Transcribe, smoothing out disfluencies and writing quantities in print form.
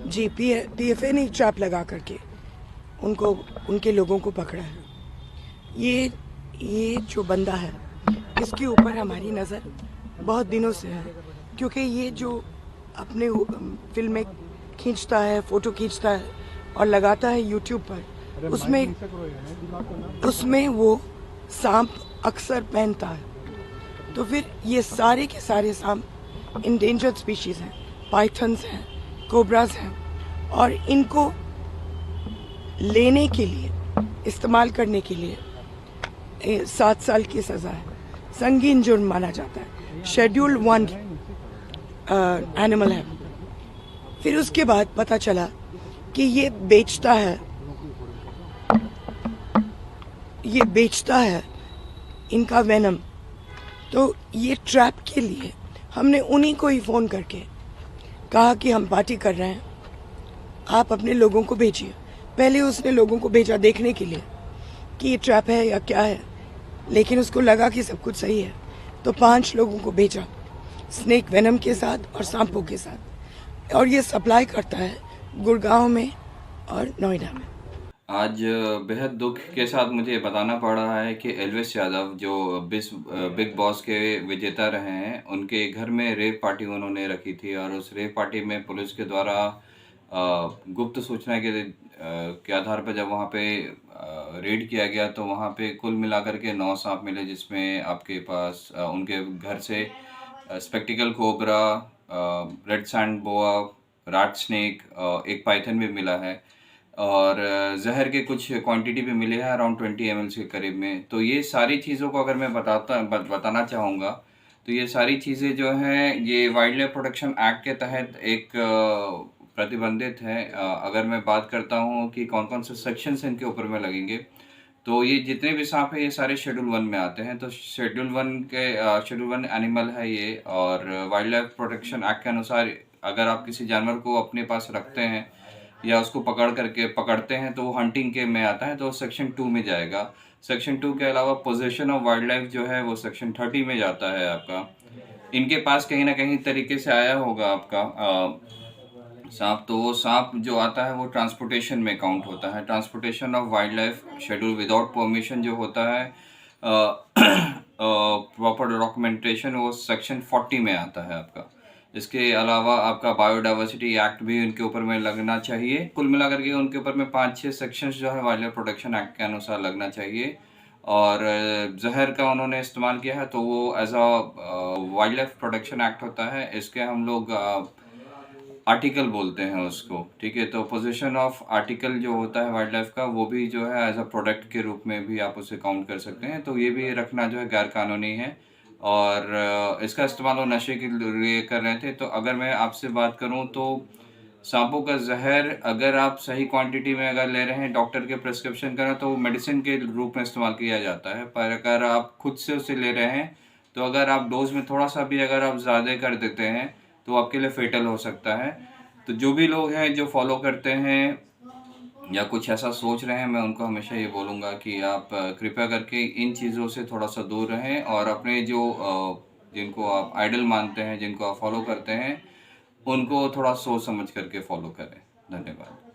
जी, PFA ने trap लगा करके उनको उनके लोगों को पकड़ा है। ये जो बंदा है, इसके ऊपर हमारी नज़र बहुत दिनों से है, क्योंकि ये जो अपने फिल्में खींचता है, फ़ोटो खींचता है और लगाता है यूट्यूब पर, उसमें वो सांप अक्सर पहनता है। तो फिर ये सारे के सारे सांप इंडेंजर्ड स्पीशीज़ हैं, पाइथन्स हैं, कोबराज हैं, और इनको लेने के लिए, इस्तेमाल करने के लिए 7 साल की सज़ा है। संगीन जुर्म माना जाता है। शेड्यूल 1 एनिमल है। फिर उसके बाद पता चला कि ये बेचता है इनका वेनम। तो ये ट्रैप के लिए हमने उन्हीं को ही फ़ोन करके कहा कि हम पार्टी कर रहे हैं, आप अपने लोगों को भेजिए। पहले उसने लोगों को भेजा देखने के लिए कि ये ट्रैप है या क्या है, लेकिन उसको लगा कि सब कुछ सही है, तो 5 लोगों को भेजा स्नेक वेनम के साथ और सांपों के साथ, और ये सप्लाई करता है गुड़गांव में और नोएडा में। आज बेहद दुख के साथ मुझे बताना पड़ रहा है कि एल्विस यादव जो बिग बॉस के विजेता रहे हैं, उनके घर में रेव पार्टी उन्होंने रखी थी और उस रेव पार्टी में पुलिस के द्वारा गुप्त सूचना के आधार पर जब वहाँ पे रेड किया गया तो वहाँ पे कुल मिलाकर के 9 सांप मिले, जिसमें आपके पास उनके घर से स्पेक्टिकल कोबरा, रेड सैंड बोआ, राट स्नेक, एक पाइथन भी मिला है और जहर के कुछ क्वांटिटी भी मिले हैं अराउंड 20 ml के करीब में। तो ये सारी चीज़ों को अगर मैं बताना चाहूँगा तो ये सारी चीज़ें जो हैं ये वाइल्ड लाइफ प्रोटेक्शन एक्ट के तहत एक प्रतिबंधित है। अगर मैं बात करता हूँ कि कौन कौन से सेक्शंस इनके ऊपर में लगेंगे, तो ये जितने भी सांप हैं ये सारे शेड्यूल 1 में आते हैं। तो शेड्यूल 1 एनिमल है ये, और वाइल्ड लाइफ प्रोटेक्शन एक्ट के अनुसार अगर आप किसी जानवर को अपने पास रखते हैं या उसको पकड़ते हैं तो वो हंटिंग के में आता है, तो सेक्शन 2 में जाएगा। सेक्शन 2 के अलावा पोजेशन ऑफ वाइल्ड लाइफ जो है वो सेक्शन 30 में जाता है आपका। इनके पास कहीं ना कहीं तरीके से आया होगा आपका सांप, तो वो सांप जो आता है वो ट्रांसपोर्टेशन में काउंट होता है। Transportation of wild life schedule without permission जो होता है प्रॉपर डॉक्यूमेंटेशन, वो सेक्शन 40 में आता है आपका। इसके अलावा आपका बायोडाइवर्सिटी एक्ट भी उनके ऊपर में लगना चाहिए। कुल मिलाकर के उनके ऊपर में 5-6 सेक्शंस जो है वाइल्ड लाइफ प्रोटेक्शन एक्ट के अनुसार लगना चाहिए। और जहर का उन्होंने इस्तेमाल किया है तो वो as a wildlife protection act होता है। इसके हम लोग आर्टिकल बोलते हैं उसको, ठीक है। तो पोजीशन ऑफ आर्टिकल जो होता है वाइल्ड लाइफ का, वो भी जो है एज अ प्रोडक्ट के रूप में भी आप उसे काउंट कर सकते हैं। तो ये भी रखना जो है गैर कानूनी है और इसका इस्तेमाल वो नशे के लिए कर रहे थे। तो अगर मैं आपसे बात करूं तो सांपों का जहर अगर आप सही क्वांटिटी में अगर ले रहे हैं, डॉक्टर के प्रिस्क्रिप्शन करें, तो वो मेडिसिन के रूप में इस्तेमाल किया जाता है। पर अगर आप खुद से उसे ले रहे हैं तो अगर आप डोज में थोड़ा सा भी अगर आप ज़्यादा कर देते हैं तो आपके लिए फेटल हो सकता है। तो जो भी लोग हैं जो फॉलो करते हैं या कुछ ऐसा सोच रहे हैं, मैं उनको हमेशा ये बोलूँगा कि आप कृपया करके इन चीज़ों से थोड़ा सा दूर रहें और अपने जो जिनको आप आइडल मानते हैं, जिनको आप फॉलो करते हैं, उनको थोड़ा सोच समझ करके फॉलो करें। धन्यवाद।